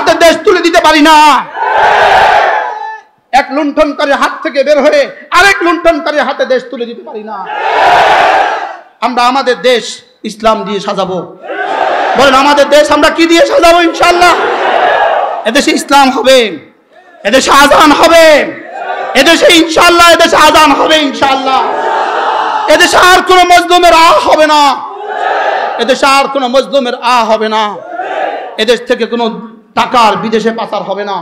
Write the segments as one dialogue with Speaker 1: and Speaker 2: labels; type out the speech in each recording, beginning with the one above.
Speaker 1: হাতে দেশ তুলে দিতে পারি না। এক লুণ্ঠনকারীর হাত থেকে বের হয়ে আরেক লুণ্ঠনকারীর হাতে দেশ তুলে দিতে পারি না। আমরা আমাদের দেশ ইসলাম দিয়ে সাজাবো। বলেন আমাদের দেশ আমরা কি দিয়ে সাজাবো? ইনশাআল্লাহ এদেশে ইসলাম হবে, এদেশে আজান হবে, এদেশে ইনশাআল্লাহ এদেশে আজান হবে ইনশাআল্লাহ। এদেশে আর কোনো মজলুমের হবে না, এদেশে আর কোনো মজলুমের হবে না। এদেশ থেকে কোনো টাকার বিদেশে পাচার হবে না।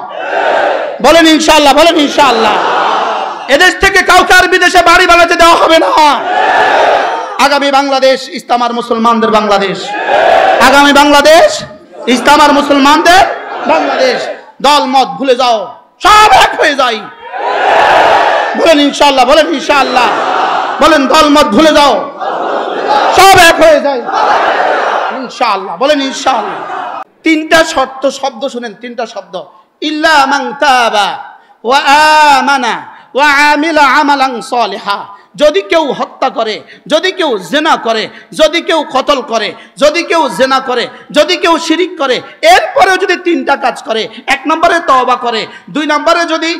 Speaker 1: বলেন ইনশাআল্লাহ, বলেন ইনশাআল্লাহ। এদেশ থেকে কাউকে আর বিদেশে বাড়ি বানাতে দেওয়া হবে না। আগামী বাংলাদেশ ইসলাম আর মুসলমানদের বাংলাদেশ। আগামী বাংলাদেশ ইসলাম আর মুসলমানদের বাংলাদেশ। দল মত ভুলে যাও, সব এক হয়ে যাই। বলেন ইনশাআল্লাহ, বলেন ইনশাআল্লাহ। বলেন দল মত ভুলে যাও, সব এক হয়ে যায় ইনশাআল্লাহ। বলেন ইনশাআল্লাহ। তিনটা শর্ত শব্দ শুনেন, তিনটা শব্দ। ইল্লা মান তাবা ওয়া আমানা ওয়া আমিলা আমালান সালিহা। যদি কেউ হত্যা করে, যদি কেউ জিনা করে, যদি কেউ কতল করে, যদি কেউ জিনা করে, যদি কেউ শিরিক করে, এরপরেও যদি তিনটা কাজ করে, এক নম্বরে তওবা করে, দুই নম্বরে যদি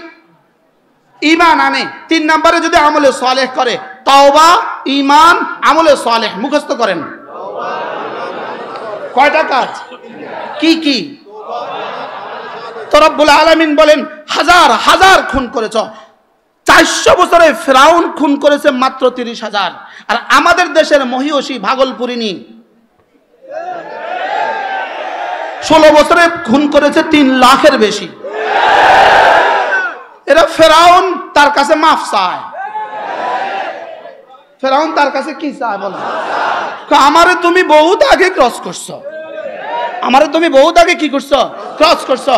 Speaker 1: ঈমান আনে, তিন নম্বরে যদি আমলে সালেহ করে। তওবা, ঈমান, আমলে সালেহ মুখস্থ করেন। কয়টা কাজ? কি কি? তো রব্বুল আলামিন বলেন হাজার হাজার খুন করেছ। 400 বছরে ফেরাউন খুন করেছে মাত্র 30,000। আর আমাদের দেশের মহিষী ভাগলপুরিনী 16 বছরে খুন করেছে 3 লাখের বেশি। এরা ফেরাউন তার কাছে মাফ চায়। ফেরাউন তার কাছে কি চায় বলো? আমারে তুমি বহুত আগে ক্রস করছো, আমারে তুমি বহুত আগে কি করছো? ক্রস করছো।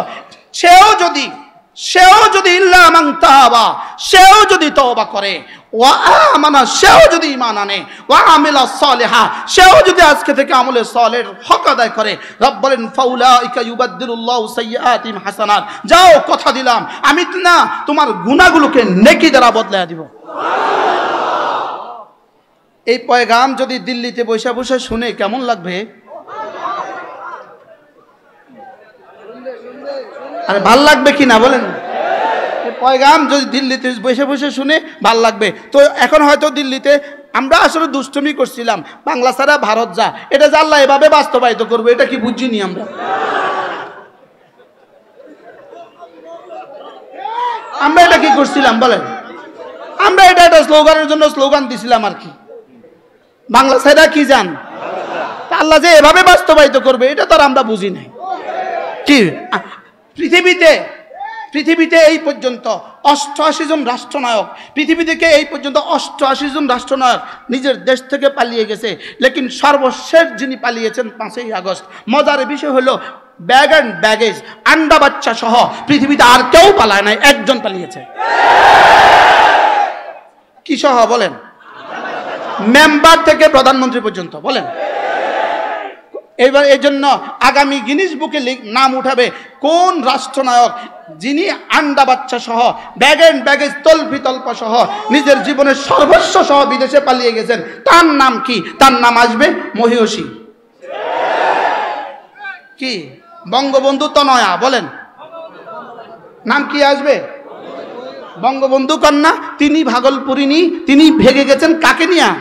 Speaker 1: সেও যদি ইল্লা মান তাবা, সেও যদি তওবা করে, ওয়া আমানা, সেও যদি ঈমান আনে, ওয়া আমিলা সালিহা, সেও যদি আজকে থেকে আমলে সালের হক আদায় করে, রব বলেন ফাউলাইকা ইউবাদদিলুল্লাহু সাইয়্যাতিহিম হাসানাত। যাও, কথা দিলাম আমি না তোমার গুনাহগুলোকে নেকি দ্বারা বদলায়া দিব। এই পয়গাম যদি দিল্লিতে বসে বসে শুনে কেমন লাগবে? আরে ভাল লাগবে কি না বলেন? এই পয়গাম যদি দিল্লিতে বসে বসে শুনে ভাল লাগবে। তো এখন হয়তো দিল্লিতে আমরা আসলে দুষ্টুমি করছিলাম, বাংলা ছাড়া ভারত যা, এটা যে আল্লাহ এভাবে বাস্তবায়িত করবে এটা কি বুঝিনি আমরা? আমরা এটা কি করছিলাম বলেন? আমরা এটা একটা স্লোগানের জন্য স্লোগান দিছিলাম আর কি, বাংলা ছাড়া কি জান, আল্লাহ যে এভাবে বাস্তবায়িত করবে এটা তো আর আমরা বুঝি নাই। কি পৃথিবীতে এই পর্যন্ত 88 জন রাষ্ট্রনায়ক, পৃথিবী থেকে এই পর্যন্ত 88 জন রাষ্ট্রনায়ক নিজের দেশ থেকে পালিয়ে গেছে। লেকিন সর্বশেষ যিনি পালিয়েছেন 5ই আগস্ট। মজার বিষয় হলো ব্যাগ অ্যান্ড ব্যাগেজ, আন্ডা বাচ্চা সহ পৃথিবীতে আর কেউ পালায় নাই, একজন পালিয়েছে। কি সহ বলেন? মেম্বার থেকে প্রধানমন্ত্রী পর্যন্ত বলেন। এবার এই জন্য আগামী গিনিস বুকে নাম উঠাবে কোন রাষ্ট্রনায়ক যিনি আন্ডা বাচ্চা সহ ব্যাগ এন্ড ব্যাগেজ তলফি তল্পা সহ নিজের জীবনের সর্বস্ব সহ বিদেশে পালিয়ে গেছেন। তার নাম কি? তার নাম আসবে মহিষী। কি? বঙ্গবন্ধু তনয়া বলেন, নাম কি আসবে? বঙ্গবন্ধু কন্যা। তিনি ভাগলপুরিনী, তিনি ভেগে গেছেন কাকে নিয়া?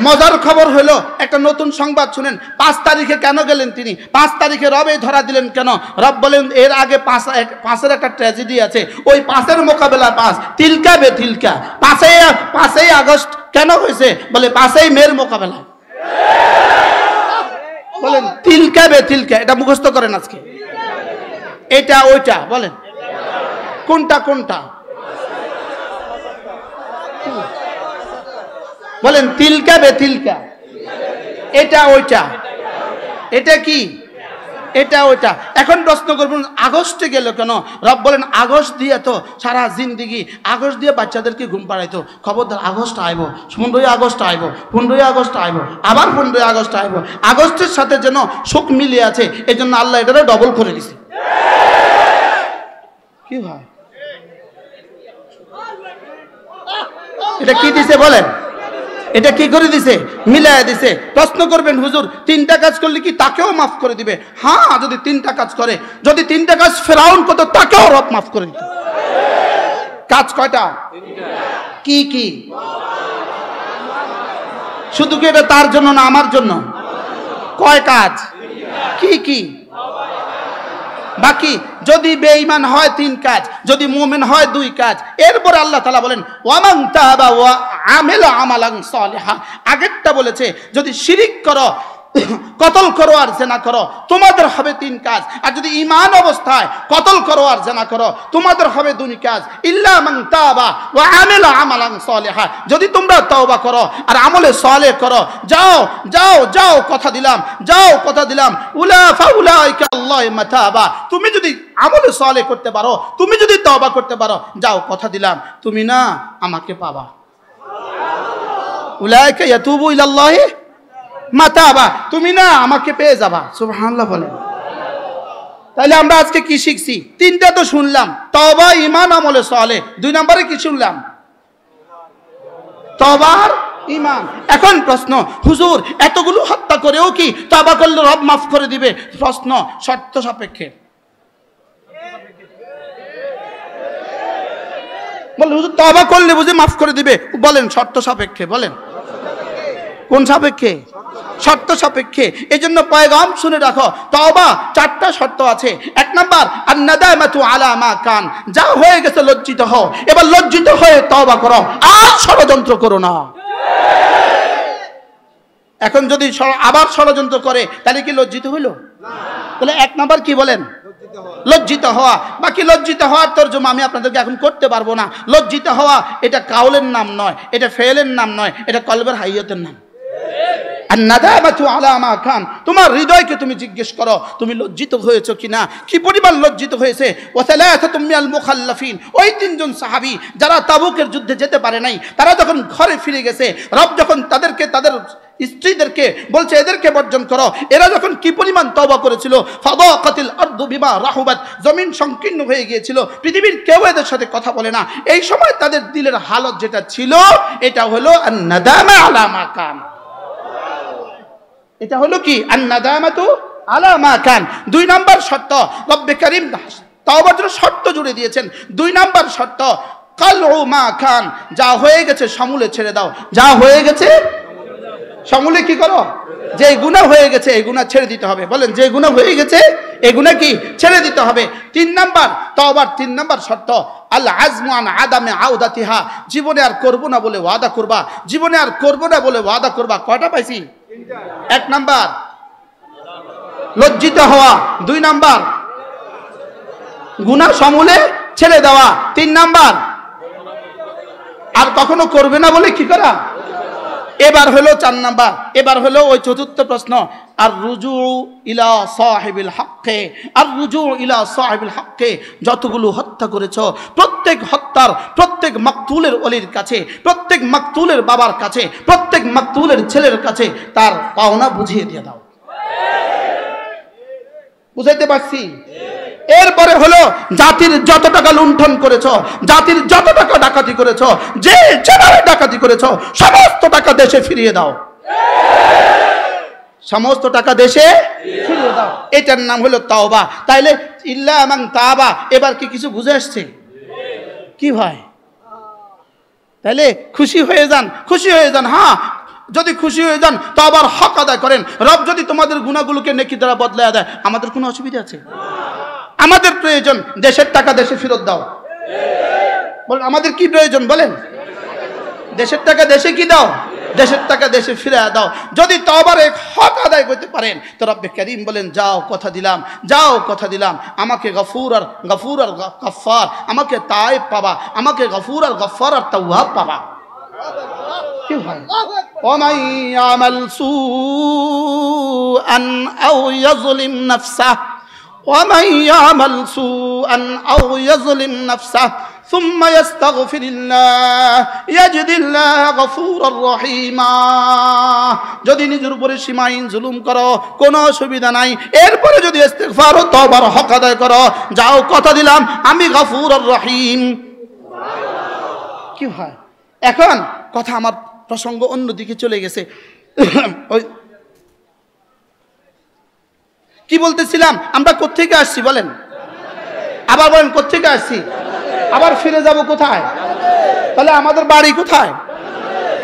Speaker 1: মজার খবর হলো একটা নতুন সংবাদ শুনেন। 5 তারিখে কেন গেলেন তিনি? 5 তারিখে রবে ধরা দিলেন কেন? রব বলেন এর আগে 5-এর একটা ট্র্যাজেডি আছে, ওই 5-এর মোকাবেলা 5 তিলকা বে তিলকা। 5ই আগস্ট কেন হয়েছে? বলে 5ই মের মোকাবেলা। বলেন তিলকা বে তিলকা, এটা মুখস্থ করেন আজকে। এটা ওইটা বলেন, কোনটা কোনটা বলেন? তিলকা বে তিলকা, এটা ওইটা, এটা কি? এটা ওইটা। এখন প্রশ্ন করবেন আগস্টে গেল কেন? রব বলেন আগস্ট দিয়ে তো সারা জিন্দিগি আগস্ট দিয়ে বাচ্চাদেরকে ঘুম পাড়াইতো। খবরদার আগস্ট আইব, 15ই আগস্ট আইব, 15ই আগস্ট আইব, আবার 15ই আগস্ট আইব। আগস্টের সাথে যেন শোক মিলিয়ে আছে, এই জন্য আল্লাহ এটারে ডবল করে দিছে। কি হয়? এটা কি দিছে বলেন? এটা কি করে দিছে? মিলায়া দিছে। প্রশ্ন করবেন, হুজুর তিনটা কাজ করলে কি তাকেও মাফ করে দিবে? হ্যাঁ, যদি তিনটা কাজ করে। যদি তিনটা কাজ ফেরাউন করতো তাকেও রব মাফ করে দিত। কাজ কয়টা? কি কি? শুধু কি এটা তার জন্য না আমার জন্য? কয় কাজ? কি কি? বাকি যদি বেঈমান হয় 3 কাজ, যদি মুমিন হয় 2 কাজ। এরপর আল্লাহ তাআলা বলেন ওয়ামান তাবা ওয়া আমিলা আমালান সালিহা। আগেরটা বলেছে যদি শিরিক করো, কতল করো আর জেনা করো, তোমাদের হবে 3 কাজ। আর যদি ঈমান অবস্থায় কতল করো আর জেনা করো, তোমাদের হবে 2 কাজ। ইল্লা মান তাবা ওয়া আমিলা আমালান সালিহা। যদি তোমরা তওবা করো আর আমলে সালেহ করো, যাও যাও যাও কথা দিলাম, যাও কথা দিলাম, উলাইকা আল্লাহ মাতাবা। তুমি যদি আমলে সালেহ করতে পারো, তুমি যদি তওবা করতে পারো, যাও কথা দিলাম তুমি না আমাকে পাবা। উলাইকা ইয়াতুবু ইলাল্লাহি মাতাবা, তুমি না আমাকে পেয়ে যাবা। সুবহানাল্লাহ বলেন। তাহলে আমরা আজকে কি শিখছি? 3টা তো শুনলাম, তওবা, ঈমান, আমলে সালেহ। 2 নম্বরে কি শুনলাম? তওবা আর ঈমান। এখন প্রশ্ন, হুজুর এতগুলো হত্যা করেও কি তওবা করলে রব মাফ করে দিবে? প্রশ্ন শর্ত সাপেক্ষে। বলেন হুজুর তওবা করলে বুঝি মাফ করে দিবে? বলেন শর্ত সাপেক্ষে। বলেন কোন সাপেক্ষে? শর্ত সাপেক্ষে। এই জন্য পয়গাম শুনে রাখো, তওবা 4টা শর্ত আছে। 1 নাম্বার আন-নাদামাতু আলা মা কান। যা হয়ে গেছে লজ্জিত হও, এবার লজ্জিত হয়ে তওবা করো, আর ষড়যন্ত্র করো না। এখন যদি আবার ষড়যন্ত্র করে তাহলে কি লজ্জিত হইল? তাহলে 1 নাম্বার কি বলেন? লজ্জিত হওয়া। বাকি লজ্জিত হওয়ার তরজমা আমি আপনাদেরকে এখন করতে পারবো না। লজ্জিত হওয়া এটা কাউলের নাম নয়, এটা ফেলের নাম নয়, এটা কলবের হাইয়তের নাম। আর নাদামাতু আলা মা কান, তোমার হৃদয়কে তুমি জিজ্ঞেস করো তুমি লজ্জিত হয়েছো কিনা, কি পরিমাণ লজ্জিত হয়েছে। ওয়া সালাসাতুম মিনাল মুখাল্লাফিন, ওই 3 জন সাহাবী যারা তাবুকের যুদ্ধে যেতে পারে নাই, তারা যখন ঘরে ফিরে গেছে, রব যখন তাদেরকে তাদের স্ত্রীদেরকে বলছে এদেরকে বর্জন করো, এরা যখন কি পরিমাণ তওবা করেছিল। ফাদাকাতিল আরদু বিমা রাহুবাত, জমিন সংকীর্ণ হয়ে গিয়েছিল, পৃথিবীর কেউ এদের সাথে কথা বলে না। এই সময় তাদের দিলের হালত যেটা ছিল এটা হলো আন-নাদামা আলা মা কান। এটা হলো কি? আন-নাদামাতু আলা মা কান। 2 নাম্বার শর্ত, রব্বে কারীম তওবার জন্য শর্ত জুড়ে দিয়েছেন। 2 নাম্বার শর্ত কালউ মা কান, যা হয়ে গেছে সমূলে ছেড়ে দাও। যা হয়ে গেছে সমূলে কি করো? যে গুনাহ হয়ে গেছে এই গুনাহ ছেড়ে দিতে হবে। বলেন যে গুনাহ হয়ে গেছে এই গুনাহ কি ছেড়ে দিতে হবে। 3 নাম্বার তওবার 3 নাম্বার শর্ত আল আজমু আন আদামে আউদাতিহা, জীবনে আর করব না বলে ওয়াদা করবা। জীবনে আর করব না বলে ওয়াদা করবা। কয়টা পাইছি? 1 নাম্বার লজ্জিত হওয়া, 2 নাম্বার গুনাহ সমূলে ছেড়ে দেওয়া, 3 নাম্বার আর কখনো করবে না বলে কি করা। এবার হলো 4 নাম্বার, এবার হলো ওই 4র্থ প্রশ্ন, আর রুজু ইলা সাহিবিল হক্কে। আর রুজু ইলা সাহিবিল হক্কে, যতগুলো হত্যা করেছো প্রত্যেক হত্যার প্রত্যেক মাকতুলের ওলির কাছে, প্রত্যেক মাকতুলের বাবার কাছে, প্রত্যেক মাকতুলের ছেলের কাছে তার পাওনা বুঝিয়ে দিয়ে দাও। বুঝাইতে পারছি? এরপরে হলো জাতির যত টাকা লুণ্ঠন করেছো, জাতির যত টাকা ডাকাতি করেছো, যে যেভাবে ডাকাতি করেছো সমস্ত টাকা দেশে ফিরিয়ে দাও। সমস্ত টাকা দেশে ফিরিয়ে দাও। এটার নাম হলো তাওবা। তাইলে ইল্লা মান তাবা, এবার কি কিছু বুঝে আসছে? কি ভাই? তাইলে খুশি হয়ে যান, খুশি হয়ে যান। হ্যাঁ, যদি খুশি হয়ে যান তওবার হক আদায় করেন। রব যদি তোমাদের গুনাহগুলোকে নেকি দ্বারা বদলায় দেয়, আমাদের কোনো অসুবিধা আছে? আমাদের প্রয়োজন দেশের টাকা দেশে ফেরত দাও। বলেন আমাদের কি প্রয়োজন? বলেন দেশের টাকা দেশে কি দাও? দেশের টাকা দেশে ফিরে দাও। যদি তওবার এক হক আদায় করতে পারেন তো রব্বে কারীম বলেন যাও কথা দিলাম, যাও কথা দিলাম, আমাকে গফুর আর গফফার, আমাকে তায়েব পাবা, আমাকে গফুর আর গফফার আর তাওয়াব পাবা। কি হয়? ওয়ামান ইয়ামাল সুআন আও ইয়াজলিম নাফসাহু ومن يعمل سوءا أو يظلم نفسه ثم يستغفر الله يجد الله غفورا رحيما। যদি নিজের উপরে সীমাহীন জুলুম করো কোনো অসুবিধা নাই, এরপরে যদি ইস্তিগফার ও তওবার হক আদায় করো, যাও কথা দিলাম আমি গফুর আর রহিম। কি হয়? এখন কথা আমার প্রসঙ্গ অন্যদিকে চলে গেছে। ওই কি বলতেছিলাম, আমরা কোত্থেকে আসছি বলেন, আবার বলেন কোত্থেকে আসছি, আবার ফিরে যাব কোথায়? তাহলে আমাদের বাড়ি কোথায়?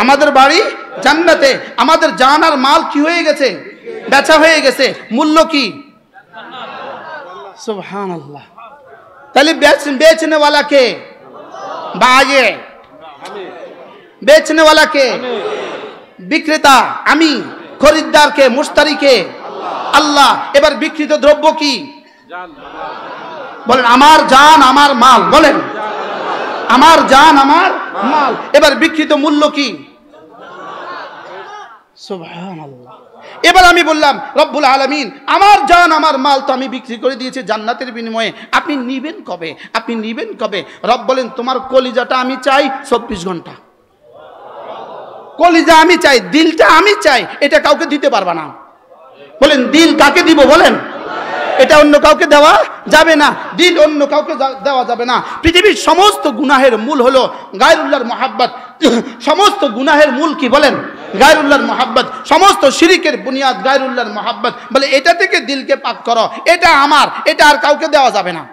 Speaker 1: আমাদের বাড়ি জান্নাতে। আমাদের জান আর মাল কি হয়ে গেছে? বেচা হয়ে গেছে। মূল্য কি? সুবহানাল্লাহ। তাহলে बेचने वाला के बाये, बेचने वाला के বিক্রেতা আমি, খরিদ্দার কে, মুশতারি কে আল্লাহ। এবার বিক্রিত দ্রব্য কি বলেন? আমার জান আমার মাল। বলেন আমার জান আমার মাল। এবার বিক্রিত মূল্য কি? সুবহানাল্লাহ। এবার আমি বললাম রব্বুল আলামিন আমার জান আমার মাল তো আমি বিক্রি করে দিয়েছি জান্নাতের বিনিময়ে, আপনি নিবেন কবে? আপনি নিবেন কবে? রব বলেন তোমার কলিজাটা আমি চাই 24 ঘন্টা। কলিজা আমি চাই, দিলটা আমি চাই, এটা কাউকে দিতে পারবা না। বলেন দিল কাকে দিব? বলেন এটা অন্য কাউকে দেওয়া যাবে না। দিল অন্য কাউকে দেওয়া যাবে না। পৃথিবীর সমস্ত গুনাহের মূল হলো গায়রুল্লাহর মহাব্বত। সমস্ত গুনাহের মূল কি বলেন? গায়রুল্লাহর মহাব্বত। সমস্ত শিরিকের বুনিয়াদ গায়রুল্লাহর মহাব্বত। বলে এটা থেকে দিলকে পাক করো, এটা আমার, এটা আর কাউকে দেওয়া যাবে না।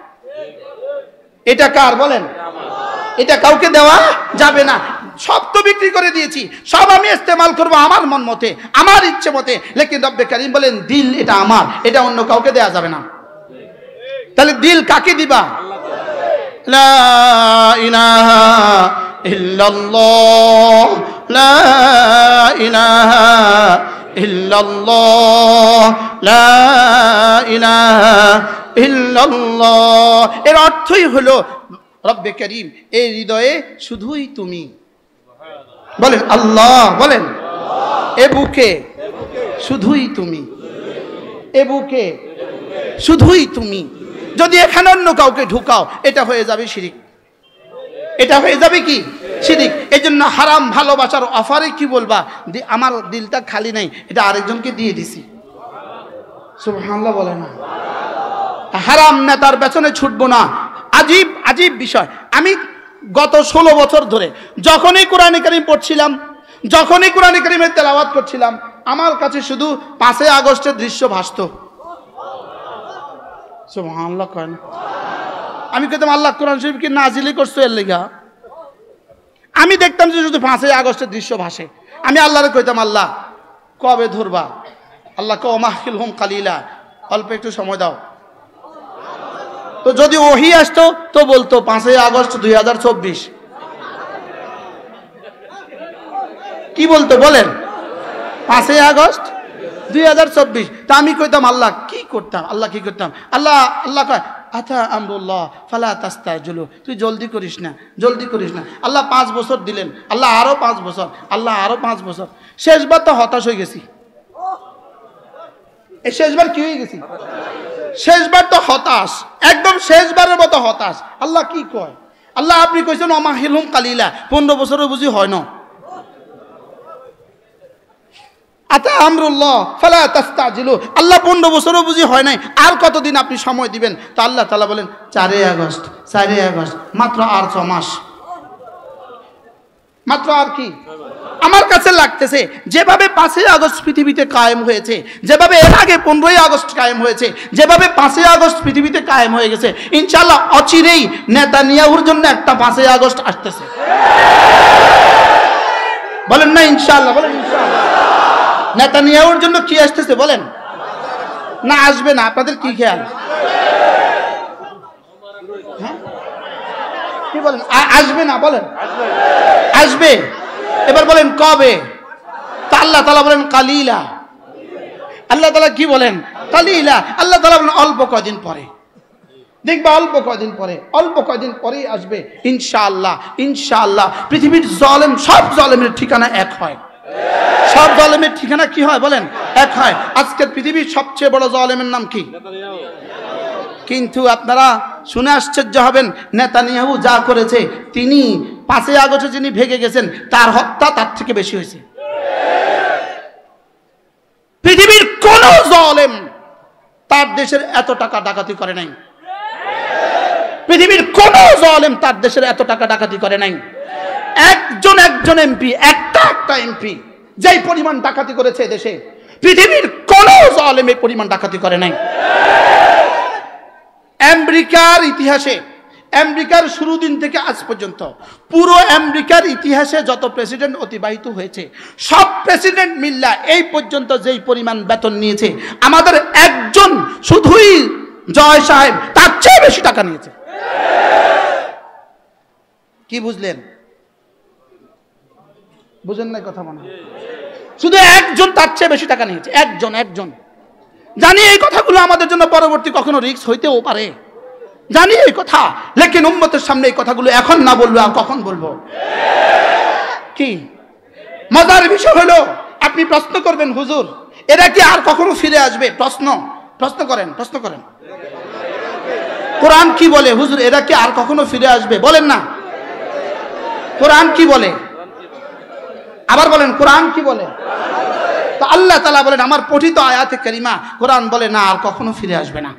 Speaker 1: এটা কার বলেন? এটা কাউকে দেওয়া যাবে না। সব তো বিক্রি করে দিয়েছি, সব আমি ইস্তেমাল করবো আমার মন মতে, আমার ইচ্ছে মতে। লেকিন রব্বে কারীম বলেন দিল এটা আমার, এটা অন্য কাউকে দেয়া যাবে না। তাহলে দিল কাকে দিবা? লা ইলাহা ইল্লাল্লাহ, লা ইলাহা ইল্লাল্লাহ, লা ইলাহা ইল্লাল্লাহ। এর অর্থই হলো রব্বে কারীম এই হৃদয়ে শুধুই তুমি। বলেন আল্লাহ। বলেন এ বুকে শুধুই তুমি, এ বুকে শুধুই তুমি। যদি এখানে অন্য কাউকে ঢুকাও এটা হয়ে যাবে শিরিক, এটা হয়ে যাবে কি? শিরিক। এই জন্য হারাম ভালোবাসার অফারে কি বলবা? আমার দিলটা খালি নাই, এটা আরেকজনকে দিয়ে দিছি। সুবহানাল্লাহ বলে না। হারাম নেতার পেছনে ছুটবো না। আজীব আজীব বিষয়। আমি গত 16 বছর ধরে যখনই কোরআনে কারীম পড়ছিলাম, যখনই কোরআনে কারীমের তেলাওয়াত করছিলাম, আমার কাছে শুধু 5 আগস্টের দৃশ্য ভাসতো। সুবহানাল্লাহ কয় না? আমি কইতাম আল্লাহ কোরআন শরীফ কি নাজিলই করছো এর লেগা? আমি দেখতাম যে শুধু 5 আগস্টের দৃশ্য ভাসে। আমি আল্লাহরে কইতাম আল্লাহ কবে ধরবা? আল্লাহ কও মাহকিলহুম কালিলা, অল্প একটু সময় দাও। তো যদি ওহি আসতো তো বলতো 5 আগস্ট 2024। কি বলতো বলেন? 5 আগস্ট 2024। তা আমি কইতাম আল্লাহ কি করতাম? আল্লাহ কি করতাম? আল্লাহ কয় আতা আমরুল্লাহ ফালা তাস্তাজিলু, তুই জলদি করিস না, জলদি করিস না। আল্লাহ 5 বছর দিলেন, আল্লাহ আরো 5 বছর, আল্লাহ আরো 5 বছর। শেষবার তো হতাশ হয়ে গেছি। এই শেষবার কি হয়ে গেছি? শেষবার তো হতাশ, একদম শেষবারের মতো হতাশ। আল্লাহ কি কয়? আল্লাহ আপনি কইছেন অমাহিলহুম কালিলা, 15 বছরও বুঝি হয় না। আতা আমরুল্লাহ ফালা তাস্তাজিলু, আল্লাহ 15 বছরও বুঝি হয় নাই, আর কতদিন আপনি সময় দিবেন? তো আল্লাহ তাআলা বলেন 4 আগস্ট, 4 আগস্ট, মাত্র আর 6 মাস, মাত্র আর কি? আমার কাছে লাগতেছে যেভাবে 5 আগস্ট পৃথিবীতে কায়েম হয়েছে, যেভাবে এর আগে 15 আগস্ট কায়েম হয়েছে, যেভাবে 5 আগস্ট পৃথিবীতে কায়েম হয়ে গেছে, ইনশাআল্লাহ অচিরেই নেতানিয়াহুর জন্য একটা 5 আগস্ট আসতেছে। বলেন না ইনশাআল্লাহ? বলেন ইনশাআল্লাহ। নেতানিয়াহুর জন্য কি আসতেছে বলেন? না আসবে না? আপনাদের কি খেয়াল? কি বলেন? আসবে না বলেন? আসবে। এবার বলেন কবে? তা আল্লাহ তাআলা বলেন কালিলা। আল্লাহ তাআলা কি বলেন? কালিলা। আল্লাহ তাআলা বলেন অল্প কয়দিন পরে দেখবা, অল্প কয়দিন পরে, অল্প কয়দিন পরেই আসবে ইনশাআল্লাহ। ইনশাআল্লাহ পৃথিবীর জালেম, সব জালেমের ঠিকানা এক হয়। সব জালেমের ঠিকানা কি হয় বলেন? এক হয়। আজকের পৃথিবীর সবচেয়ে বড় জালেমের নাম কি? কিন্তু আপনারা শুনে আশ্চর্য হবেন, নেতানিয়াহু যা করেছে, তিনি 5 আগস্টে যিনি ভেগে গেছেন তার হত্যা তার থেকে বেশি হয়েছে। পৃথিবীর কোন জালেম তার দেশের এত টাকা ডাকাতি করে নাই। পৃথিবীর কোন জালেম তার দেশের এত টাকা ডাকাতি করে নাই। একজন এমপি, একটা এমপি যেই পরিমাণ ডাকাতি করেছে দেশে, পৃথিবীর কোন জালেম এই পরিমাণ ডাকাতি করে নাই। আমেরিকার ইতিহাসে, আমেরিকার শুরু দিন থেকে আজ পর্যন্ত পুরো আমেরিকার ইতিহাসে যত প্রেসিডেন্ট অতিবাহিত হয়েছে, সব প্রেসিডেন্ট মিল্লা এই পর্যন্ত যেই পরিমাণ বেতন নিয়েছে, আমাদের একজন শুধুই জয় সাহেব তার চেয়ে বেশি টাকা নিয়েছে। কি বুঝলেন? বুঝেন না কথা মনে হয়? শুধু একজন তার চেয়ে বেশি টাকা নিয়েছে, একজন। জানি এই কথাগুলো আমাদের জন্য পরবর্তী কখনো রিস্ক হইতেও পারে, জানি এই কথা, লেকিন উম্মতের সামনে এই কথাগুলো এখন না বলবো আর কখন বলবো? কি মজার বিষয় হলো, আপনি প্রশ্ন করবেন, হুজুর এরা কি আর কখনো ফিরে আসবে? প্রশ্ন করেন। কোরআন কি বলে? হুজুর এরা কি আর কখনো ফিরে আসবে? বলেন না, কোরআন কি বলে? আবার বলেন, কোরআন কি বলে? তো আল্লাহ তাআলা বলেন, আমার পঠিত আয়াতে কারিমা কোরআন বলে না আর কখনো ফিরে আসবে না।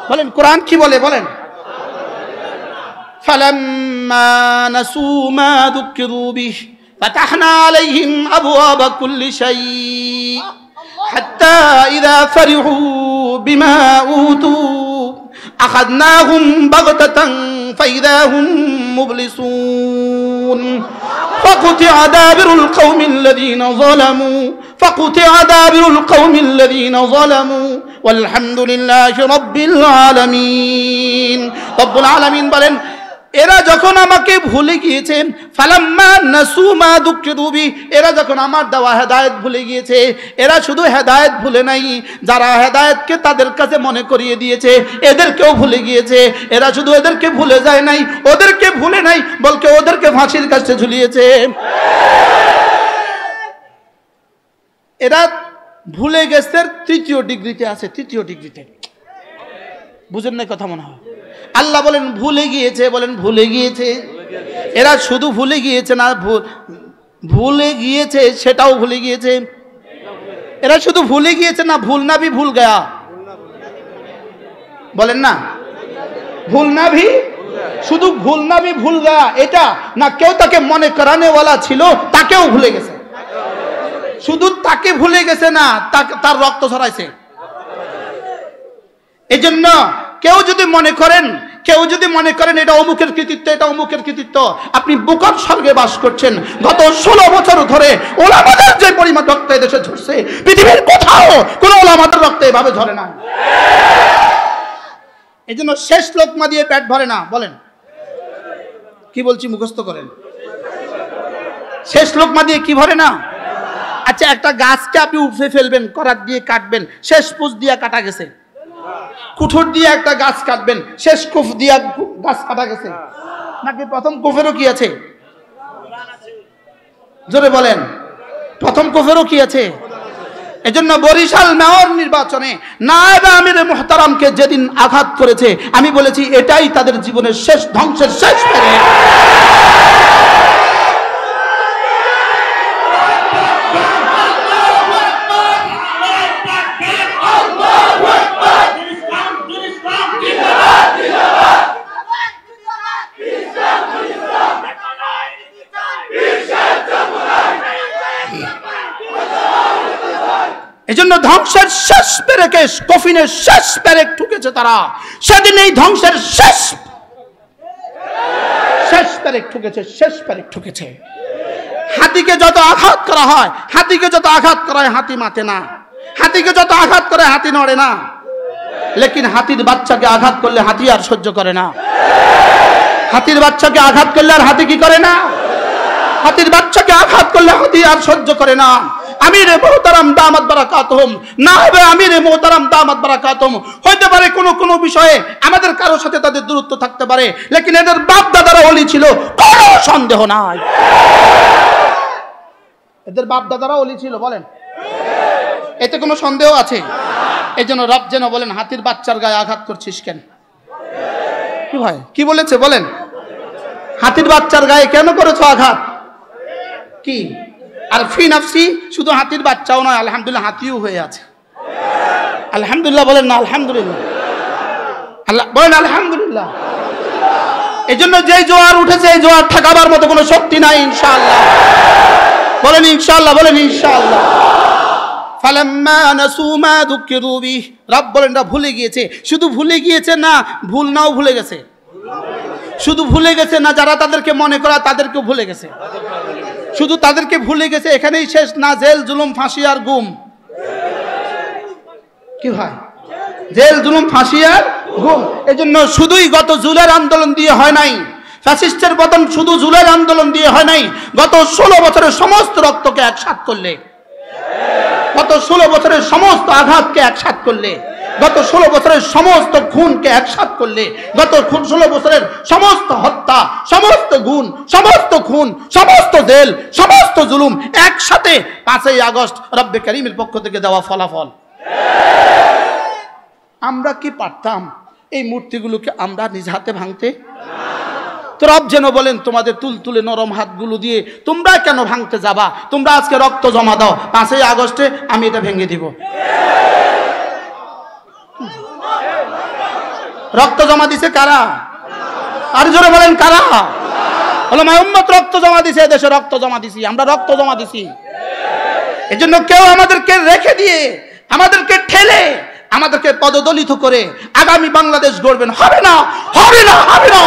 Speaker 1: বলেন কোরআন কি বলে? বলেন, ফালাম্মা নাসু মা যুকিরু বিহি ফাতাহনা আলাইহিম আবওয়াবা কুল্লি শাই হাত্তা ইযা ফারিহু বিমা উতু আখাযনাহুম বাগতাতান ফাইযা হুম মুবলিসুন فقطع دابر القوم الذين ظلموا والحمد لله رب العالمين। رب العالمين বলেন, এরা যখন আমাকে ভুলে গিয়েছে, ফালাম্মা নাসু মা যুকিরু বিহি, এরা যখন আমার দেওয়া হেদায়েত ভুলে গিয়েছে, এরা শুধু হেদায়েত ভুলে নাই, যারা হেদায়েতকে তাদের কাছে মনে করিয়ে দিয়েছে এদেরকেও ভুলে গিয়েছে। এরা শুধু এদেরকে ভুলে যায় নাই, ওদেরকে ভুলে নাই, বলকে ওদেরকে ফাঁসির কাছে ঝুলিয়েছে। এরা ভুলে গেছে তৃতীয় ডিগ্রিতে আছে, তৃতীয় ডিগ্রিতে। বুঝেন না কথা মনে হয়? আল্লাহ বলেন ভুলে গিয়েছে, বলেন ভুলে গিয়েছে। এরা শুধু ভুলে গিয়েছে না, ভুলে গিয়েছে সেটাও ভুলে গিয়েছে। এরা শুধু ভুলে গিয়েছে না, ভুল না ভি ভুল গয়া। বলেন না, ভুল না ভি, শুধু ভুল না ভি ভুল গয়া এটা না, কেউ তাকে মনে করানে ওয়ালা ছিল তাকেও ভুলে গেছে। শুধু তাকে ভুলে গেছে না, তার রক্ত ঝরাইছে। এজন্য কেউ যদি মনে করেন এটা অমুকের কৃতিত্ব, এটা অমুকের কৃতিত্ব, আপনি বুকার স্বর্গে বাস করছেন। গত 16 বছর ধরে ওলামাদের যে পরিমাণ রক্ত এদেশে ঝরছে, পৃথিবীর কোথাও কোন ওলামাদের রক্ত এভাবে ঝরে না। এজন্য শেষ লোকমা দিয়ে পেট ভরে না। বলেন কি বলছি, মুখস্থ করেন। শেষ লোকমা দিয়ে কি ভরে না? আচ্ছা, একটা গাছকে আপনি উপড়ে ফেলবেন, করাত দিয়ে কাটবেন, শেষ পুষ দিয়ে কাটা গেছে। কুঠুর দিয়ে একটা গাছ কাটবেন, শেষ কুফ দিয়ে গাছ কাটা গেছে নাকি প্রথম কুফেরও কি আছে? জোরে বলেন, প্রথম কুফেরও কি আছে? এজন্য বরিশাল মেয়র নির্বাচনে নায়েবে আমির মুহতারামকে যেদিন আঘাত করেছে, আমি বলেছি এটাই তাদের জীবনের শেষ ধ্বংসের শেষ পেরে। এজন্য ধ্বংসের শেষ পেরেকে, কফিনের শেষ পেরেক ঠুকেছে তারা, সেদিন এই ধ্বংসের শেষ পেরেক ঠুকেছে। হাতিকে যত আঘাত করা হয়, হাতি মাতে না, হাতিকে যত আঘাত করে হাতি নড়ে না, লেকিন হাতির বাচ্চাকে আঘাত করলে হাতি আর সহ্য করে না। হাতির বাচ্চাকে আঘাত করলে আর হাতি কি করে না? হাতির বাচ্চাকে আঘাত করলে হাতি আর সহ্য করে না। আমিরে মোহতারাম দামাত বারাকাতুহুম, না হবে আমিরে মোহতারাম দামাত বারাকাতুহুম, হইতে পারে কোনো বিষয়ে আমাদের কারো সাথে তাদের দূরত্ব থাকতে পারে, লেকিন এদের বাপ দাদারা ওলি ছিল, কোনো সন্দেহ নাই। এদের বাপ দাদারা ওলি ছিল, বলেন এতে কোনো সন্দেহ আছে? এই জন্য রব যেন বলেন, হাতির বাচ্চার গায়ে আঘাত করছিস কেন? কি ভাই কি বলেছে বলেন? হাতির বাচ্চার গায়ে কেন করেছো আঘাত? কি আর ফি নাফসি, শুধু হাতির বাচ্চাও নয়, আলহামদুলিল্লাহ হাতিও হয়ে আছে। আলহামদুলিল্লাহ বলেন না, আলহামদুলিল্লাহ, আল্লাহ বলেন আলহামদুলিল্লাহ। এজন্য যে জোয়ার উঠেছে এই জোয়ার ঠেকাবার মতো কোনো শক্তি নাই ইনশাআল্লাহ। বলেন ইনশাআল্লাহ, বলেন ইনশাআল্লাহ। ফালাম্মা নাসু মা যুকিরু বিহি, রব বলেন না ভুলে গিয়েছে। শুধু ভুলে গিয়েছে না, ভুল নাও ভুলে গেছে। শুধু ভুলে গেছে না, যারা তাদেরকে মনে করা তাদেরকেও ভুলে গেছে। শুধু তাদেরকে ভুলে গেছে, এখানেই শেষ না। জেল, জুলুম, ফাঁসি আর গুম। কি হয়? জেল, জুলুম, ফাঁসি আর গুম। এজন্য শুধুই গত জুলের আন্দোলন দিয়ে হয় নাই, ফ্যাসিস্টের পতন শুধু জুলের আন্দোলন দিয়ে হয় নাই। গত 16 বছরের সমস্ত রক্তকে একসাথ করলে, গত 16 বছরের সমস্ত আঘাতকে একসাথ করলে, গত 16 বছরের সমস্ত খুনকে একসাথ করলে, গত 16 বছরের সমস্ত হত্যা, সমস্ত গুণ, সমস্ত খুন, সমস্ত জেল, সমস্ত জুলুম একসাথে 5ই আগস্ট রব্বে কারীমের পক্ষ থেকে দেওয়া ফলাফল। আমরা কি পারতাম এই মূর্তিগুলোকে আমরা নিজ হাতে ভাঙতে? তো রব যেন বলেন তোমাদের তুলতুলে নরম হাতগুলো দিয়ে তোমরা কেন ভাঙতে যাবা? তোমরা আজকে রক্ত জমা দাও, 5ই আগস্টে আমি এটা ভেঙে দিব। রক্ত জমা দিছে কারা? আর জোরে বলেন কারা? ওলামায়ে উম্মত রক্ত জমা দিছে, দেশে রক্ত জমা দিছি, আমরা রক্ত জমা দিছি। এজন্য কেউ আমাদেরকে রেখে দিয়ে, আমাদেরকে ঠেলে, আমাদেরকে পদদলিত করে আগামী বাংলাদেশ গড়বেন, হবে না, হবে না, হবে না,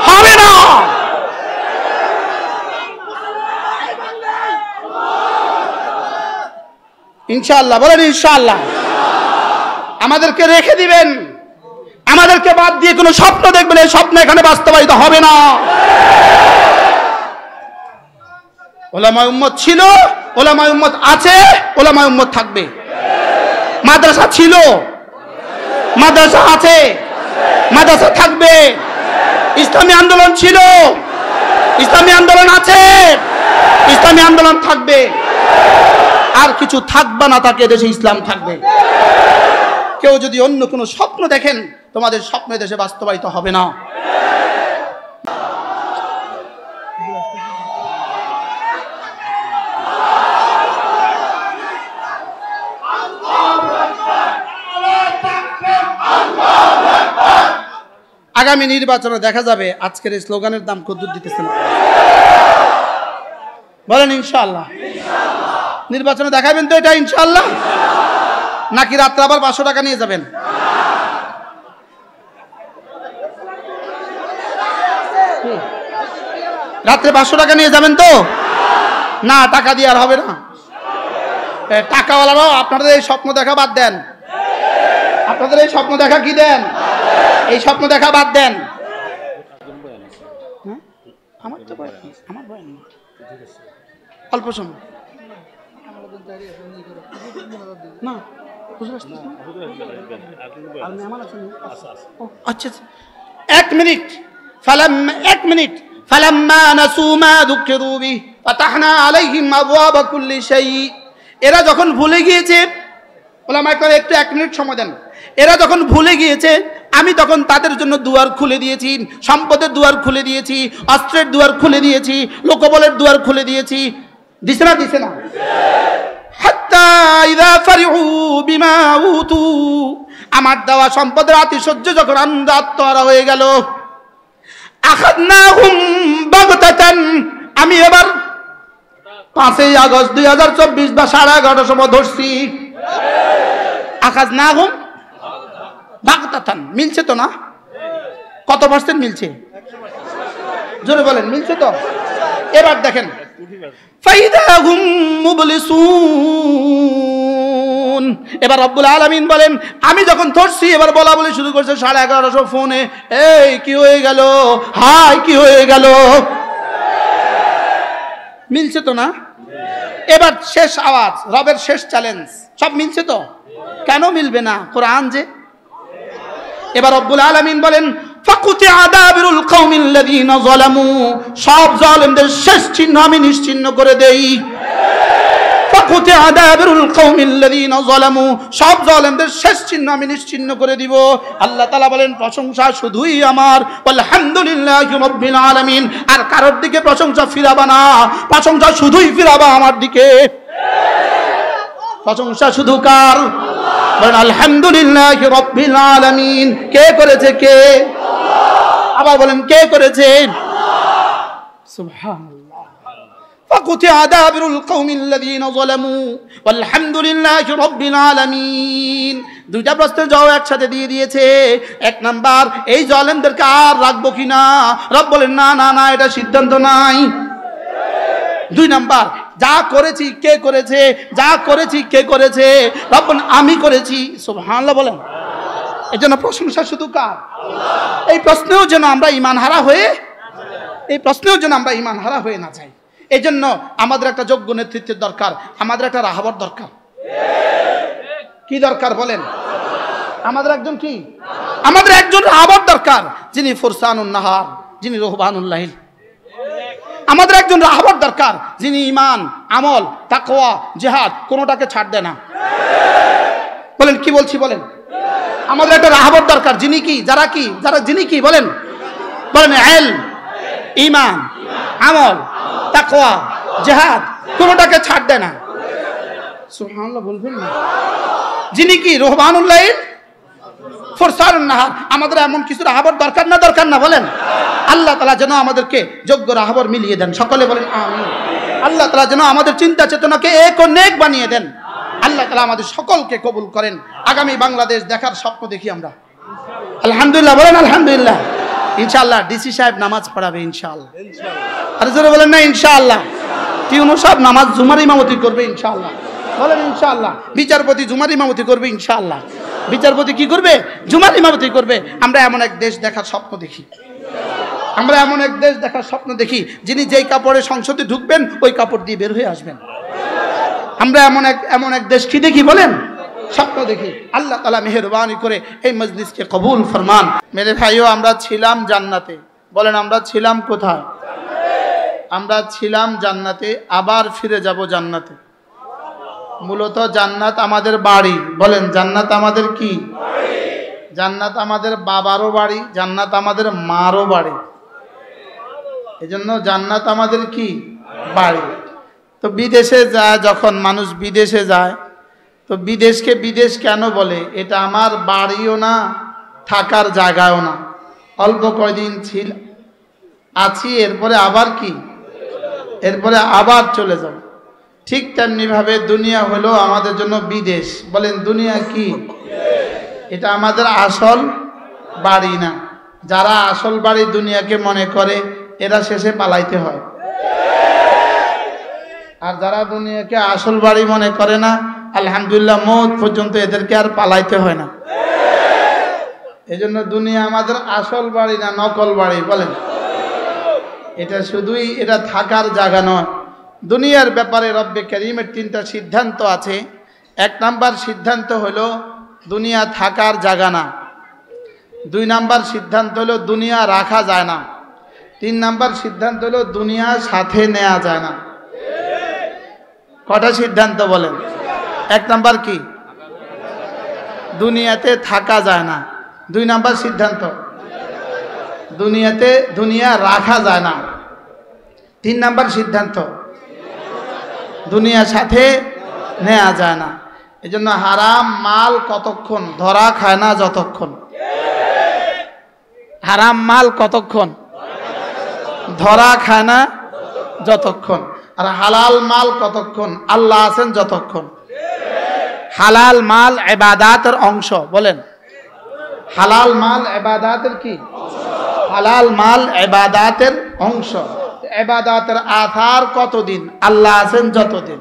Speaker 1: হবে না। ইনশাআল্লাহ, বলেন ইনশাআল্লাহ। আমাদেরকে রেখে দিবেন, আমাদেরকে বাদ দিয়ে কোনো স্বপ্ন দেখবেন, এই স্বপ্ন এখানে বাস্তবায়িত হবে না। ওলামায়ে উম্মত ছিল, ওলামায়ে উম্মত আছে, ওলামায়ে উম্মত থাকবে। মাদ্রাসা ছিল, মাদ্রাসা আছে, মাদ্রাসা থাকবে। ইসলামী আন্দোলন ছিল, ইসলামী আন্দোলন আছে, ইসলামী আন্দোলন থাকবে। আর কিছু থাকবে না, তাকে দেশে ইসলাম থাকবে। কেউ যদি অন্য কোনো স্বপ্ন দেখেন, তোমাদের স্বপ্ন দেশে বাস্তবায়িত হবে না। আগামী নির্বাচনে দেখা যাবে আজকের এই স্লোগানের দাম কত দিতেছেন। বলেন ইনশাআল্লাহ। নির্বাচনে দেখাবেন তো এটা ইনশাআল্লাহ, নাকি রাত্রে আবার 500 টাকা নিয়ে যাবেন? রাত্রে 500 টাকা নিয়ে যাবেন তো? না, টাকা দিয়ে আর হবে না। টাকাওয়ালারাও আপনাদের এই স্বপ্ন দেখা বাদ দেন। আপনাদের এই স্বপ্ন দেখা কি দেন? এই স্বপ্ন দেখা বাদ দেন। আমার তো আমার ভয় নেই, অল্প সময় না। আচ্ছা, 1 মিনিট। এক মিনিট। ফালাম্মা নাসু মা যুকিরু বিহি ফাতাহনা আলাইহিম আবওয়াবা কুল্লি শাই। এরা যখন ভুলে গিয়েছে, ওলামায়ে কেরাম একটু 1 মিনিট সময় দেন। এরা যখন ভুলে গিয়েছে, আমি তখন তাদের জন্য দুয়ার খুলে দিয়েছি, সম্পদের দুয়ার খুলে দিয়েছি, অস্ত্রের দুয়ার খুলে দিয়েছি, লোকবলের দুয়ার খুলে দিয়েছি। দিছে না? দিছে না? হাত্তা ইযা ফারিহু বিমা উতু, আমার দেওয়া সম্পদের আতিশয্য যখন আত্মহারা হয়ে গেল, আখাযনাহুম বাগতাতান, আমি এবার 5ই আগস্ট 2024 বা 11:30 সময় ধরছি। আখাযনাহুম বাগতাতান, মিলছে তো না? কত পার্সেন্ট মিলছে? জোরে বলেন, মিলছে তো? এবার দেখেন, ফাইদাহুম মুবলিসুন। এবার রব্বুল আলামিন বলেন, আমি যখন ধরছি এবার বলা বলি শুরু করছে 11:30 ফোনে, এই কি হয়ে গেল, হাই কি হয়ে গেল। মিলছে তো না? এবার শেষ আওয়াজ, রবের শেষ চ্যালেঞ্জ, সব মিলছে তো? কেন মিলবে না? কোরআন যে। এবার রব্বুল আলামিন বলেন, ফাকুতিআ দাবিরুল কওমিল্লাযীনা যালামু, সব জালেমদের শেষ চিহ্ন আমি নিশ্চিহ্ন করে দেই। ফাকুতিআ দাবিরুল কওমিল্লাযীনা যালামু, সব জালেমদের শেষ চিহ্ন আমি নিশ্চিহ্ন করে দিব। আল্লাহ তাআলা বলেন, প্রশংসা শুধুই আমার, আলহামদুলিল্লাহি রাব্বিল আলামিন। আর কারোর দিকে প্রশংসা ফিরাবা না, প্রশংসা শুধুই ফিরাবা আমার দিকে। প্রশংসা শুধু কার? বলেন আলহামদুলিল্লাহি রাব্বিল আলামিন। কে করেছে? কে? আবার বলেন কে করেছে? সুবহানাল্লাহ। ফাকুতিআ দাবিরুল কওমিল লাযিনা যালামু ওয়ালহামদুলিল্লাহি রাব্বিল আলামিন। দুইটা প্রশ্নের জবাব একসাথে দিয়ে দিয়েছে। এক নাম্বার, এই জালেমদেরকে আর রাখবো কিনা? রব বলেন না না না, এটা সিদ্ধান্ত নাই। দুই নাম্বার, যা করেছি কে করেছে? যা করেছি কে করেছে? রব বলেন আমি করেছি। সুবহানাল্লাহ বলেন। এই জন্য প্রশংসা শুধু কার? এই প্রশ্নেও যেন আমরা ঈমানহারা হয়ে না যাই। এই জন্য আমাদের একটা যোগ্য নেতৃত্বের দরকার, আমাদের একটা রাহাবর দরকার। কি দরকার বলেন? আমাদের একজন রাহাবর দরকার, যিনি ফুরসানুন নাহার, যিনি রহবানুল লাইল। আমাদের একজন রাহাবর দরকার, যিনি ঈমান, আমল, তাকওয়া, জিহাদ কোনোটাকে ছাড় দেয় না। বলেন কি বলছি বলেন? আমাদের একটা রাহাবর দরকার, যিনি কি বলেন ইলম, ঈমান, আমল, তাকওয়া, জিহাদ কোনোটাকে ছাড় দেয় না। সুবহানাল্লাহ বলবেন না? যিনি কি রহবানুল লাইল, ফুরসানুন নাহার। আমাদের এমন কিছু রাহাবর দরকার না বলেন? আল্লাহ তাআলা যেন আমাদেরকে যোগ্য রাহাবর মিলিয়ে দেন। সকলে বলেন আমিন। আল্লাহ তাআলা যেন আমাদের চিন্তা চেতনাকে এক ও নেক বানিয়ে দেন। আল্লাহ তাআলা আমাদের সকলকে কবুল করেন। আগামী বাংলাদেশ দেখার স্বপ্ন দেখি আমরা। আলহামদুলিল্লাহ বলেন আলহামদুলিল্লাহ। ইনশাআল্লাহ ডিসি সাহেব নামাজ পড়াবে ইনশাআল্লাহ। আর জোরে বলেন না ইনশাআল্লাহ। টিউনো সাহেব নামাজ জুমার ইমামতি করবে ইনশাআল্লাহ। বলেন ইনশাআল্লাহ। বিচারপতি জুমার ইমামতি করবে ইনশাআল্লাহ। বিচারপতি কি করবে? জুমার ইমামতি করবে। আমরা এমন এক দেশ দেখার স্বপ্ন দেখি, যিনি যেই কাপড়ে সংসদে ঢুকবেন ওই কাপড় দিয়ে বের হয়ে আসবেন। আমরা এমন এক দেশ কি দেখি বলেন? স্বপ্ন দেখি। আল্লাহ তাআলা মেহেরবানি করে এই মজলিসকে কবুল ফরমান। মেরে ভাইও, আমরা ছিলাম জান্নাতে। বলেন আমরা ছিলাম কোথায়? আমরা ছিলাম জান্নাতে, আবার ফিরে যাব জান্নাতে। মূলত জান্নাত আমাদের বাড়ি। বলেন জান্নাত আমাদের কি? জান্নাত আমাদের বাবারও বাড়ি, জান্নাত আমাদের মারও বাড়ি। এজন্য জান্নাত আমাদের কি? বাড়ি। তো বিদেশে যায়, যখন মানুষ বিদেশে যায়, তো বিদেশকে বিদেশ কেন বলে? এটা আমার বাড়িও না, থাকার জায়গাও না। অল্প কয়দিন আছি, এরপরে আবার কি? এরপরে আবার চলে যাব। ঠিক তেমনিভাবে দুনিয়া হলো আমাদের জন্য বিদেশ। বলেন দুনিয়া কি? এটা আমাদের আসল বাড়ি না। যারা আসল বাড়ি দুনিয়াকে মনে করে, এরা শেষে পালাইতে হয়। আর যারা দুনিয়াকে আসল বাড়ি মনে করে না, আলহামদুলিল্লাহ মওত পর্যন্ত এদেরকে আর পালাইতে হয় না। এজন্য দুনিয়া আমাদের আসল বাড়ি না, নকল বাড়ি। বলেন এটা থাকার জায়গা নয়। দুনিয়ার ব্যাপারে রব্বে কারীমের 3টা সিদ্ধান্ত আছে। 1 নাম্বার সিদ্ধান্ত হলো দুনিয়া থাকার জায়গা না। 2 নাম্বার সিদ্ধান্ত হলো দুনিয়া রাখা যায় না। 3 নাম্বার সিদ্ধান্ত হলো দুনিয়া সাথে নেওয়া যায় না। কটা সিদ্ধান্ত বলেন? 1 নাম্বার কি? দুনিয়াতে থাকা যায় না। 2 নাম্বার সিদ্ধান্ত, দুনিয়া রাখা যায় না। 3 নাম্বার সিদ্ধান্ত, দুনিয়ার সাথে নেওয়া যায় না। এজন্য হারাম মাল কতক্ষণ ধরা খায় না যতক্ষণ। হারাম মাল কতক্ষণ ধরা খায় না যতক্ষণ। আর হালাল মাল কতক্ষণ আল্লাহ আছেন যতক্ষণ। হালাল মাল ইবাদতের অংশ। বলেন হালাল মাল ইবাদতের কি? হালাল মাল ইবাদতের অংশ। ইবাদতের আথার কতদিন? আল্লাহ আছেন যতদিন।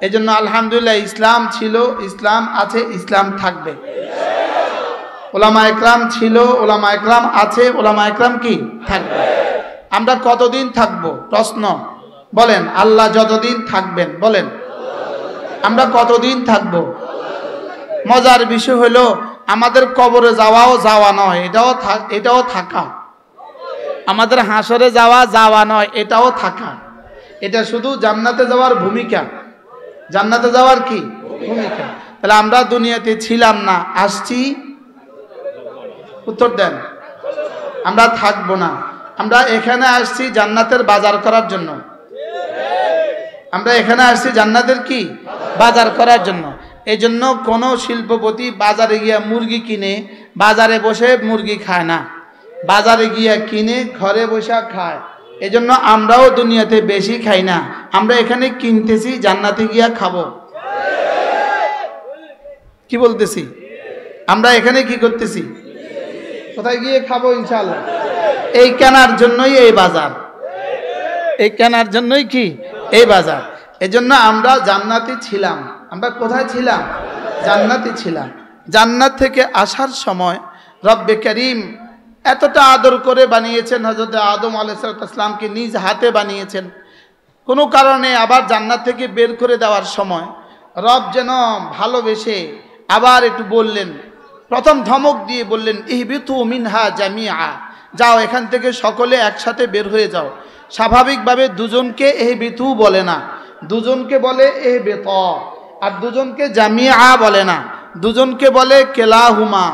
Speaker 1: এজন্য আলহামদুলিল্লাহ ইসলাম ছিল, ইসলাম আছে, ইসলাম থাকবে। উলামা ইকরাম ছিল, উলামা ইকরাম আছে, উলামা ইকরাম কি থাকবে। আমরা কতদিন থাকবো? প্রশ্ন। বলেন আল্লাহ যতদিন থাকবেন। বলেন আমরা কতদিন থাকবো? মজার বিষয় হলো আমাদের কবরে যাওয়া নয়, এটাও থাকা। আমাদের হাসরে যাওয়া নয়, এটাও থাকা। এটা শুধু জান্নাতে যাওয়ার ভূমিকা। জান্নাতে যাওয়ার কি ভূমিকা? তাহলে আমরা দুনিয়াতে ছিলাম না, আসছি। উত্তর দেন। আমরা থাকবো না। আমরা এখানে আসছি জান্নাতের বাজার করার জন্য। আমরা এখানে আসছি জান্নাতের কি বাজার করার জন্য। এই জন্য কোনো শিল্পপতি বাজারে গিয়া মুরগি কিনে বাজারে বসে মুরগি খায় না, বাজারে গিয়া কিনে ঘরে বসে খায়। এই জন্য আমরাও দুনিয়াতে বেশি খাই না, আমরা এখানে কিনতেছি, জান্নাতে গিয়া খাবো। কি বলতেছি? আমরা এখানে কি করতেছি? কোথায় গিয়ে খাবো ইনশাআল্লাহ। এই কেনার জন্যই এই বাজার, এই কেনার জন্যই কি এই বাজার। এজন্য আমরা জান্নাতি ছিলাম। আমরা কোথায় ছিলাম? জান্নাতি ছিলাম। জান্নাত থেকে আসার সময় রব্বে করিম এতটা আদর করে বানিয়েছেন, হযরত আদম আলাইহিস সালামকে নিজ হাতে বানিয়েছেন। কোনো কারণে আবার জান্নাত থেকে বের করে দেওয়ার সময় রব যেন ভালোবেসে আবার একটু বললেন, প্রথম ধমক দিয়ে বললেন, ইহবিতু মিনহা জামিআ, যাও এখান থেকে সকলে একসাথে বের হয়ে যাও। স্বাভাবিকভাবে দুজনকে ইহবিতু বলে না, দুজনকে বলে ইহবিত, আর দুজনকে জামিআ বলে না, দুজনকে বলে কেলাহুমা।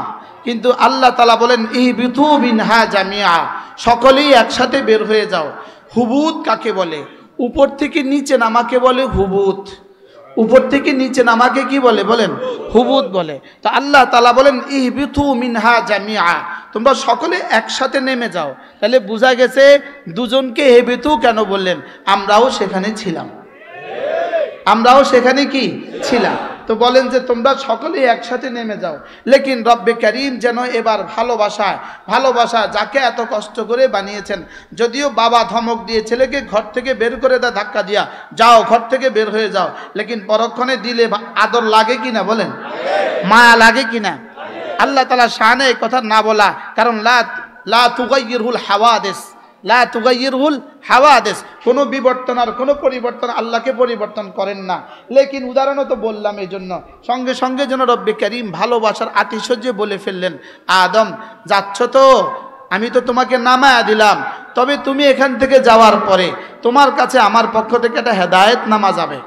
Speaker 1: কিন্তু আল্লাহ তাআলা বলেন ইহবিতু মিনহা জামিআ, সকলেই একসাথে বের হয়ে যাও। হুবুত কাকে বলে? উপর থেকে নিচে নামাকে বলে হুবুত। উপর থেকে নিচে নামাকে কি বলে? বলেন হুবুত বলে। তো আল্লাহ তাআলা বলেন ইহবিতু মিনহা জামিআ, তোমরা সকলে একসাথে নেমে যাও। তাহলে বোঝা গেছে দুজনকে ইহবিতু কেন বললেন? আমরাও সেখানে ছিলাম, আমরাও সেখানে কি ছিলাম। তো বলেন যে তোমরা সকলেই একসাথে নেমে যাও। লেকিন রব্বে করিম যেন এবার ভালোবাসা যাকে এত কষ্ট করে বানিয়েছেন, যদিও বাবা ধমক দিয়ে ছেলেকে ঘর থেকে বের করে দেয় ধাক্কা দিয়া, যাও ঘর থেকে বের হয়ে যাও, লেকিন পরক্ষণে দিলে আদর লাগে কিনা? বলেন মায়া লাগে কিনা? আল্লাহ তাআলা শানে এই কথা না বলা, কারণ লা তুগাইয়িরুল হাওয়াদিস, লা তুগাইয়িরুল হাওয়াদিস, কোনো বিবর্তন আর কোনো পরিবর্তন আল্লাহকে পরিবর্তন করেন না। লেকিন উদাহরণও তো বললাম, এই জন্য সঙ্গে সঙ্গে যেন রব্বে করিম ভালোবাসার আতিশয্যে বলে ফেললেন, আদম যাচ্ছ তো, আমি তো তোমাকে নামায়া দিলাম, তবে তুমি এখান থেকে যাওয়ার পরে তোমার কাছে আমার পক্ষ থেকে একটা হেদায়েত নামা যাবে।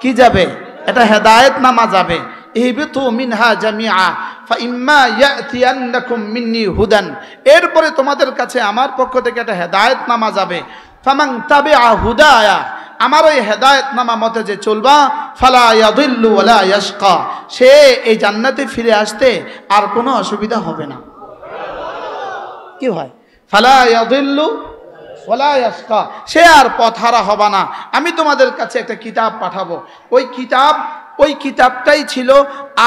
Speaker 1: কি যাবে? এটা হেদায়েত নামা যাবে। ইহবিতু মিনহা জামিআ ফাইম্মা ইয়াতিয়ান্নাকুম মিন্নি হুদান, এরপরে তোমাদের কাছে আমার পক্ষ থেকে একটা হেদায়েত নামা যাবে। ফামান তাবিআ হুদায়া, আমার ওই হেদায়েত নামা মতে যে চলবা, ফালা ইয়াদিল্লু ওয়ালা ইয়াশকা, সে এই জান্নাতে ফিরে আসতে আর কোনো অসুবিধা হবে না। কি হয়? ফালা ইয়াদিল্লু ওয়ালা ইয়াশকা, সে আর পথহারা হবে না। আমি তোমাদের কাছে একটা কিতাব পাঠাবো, ওই কিতাবটাই ছিল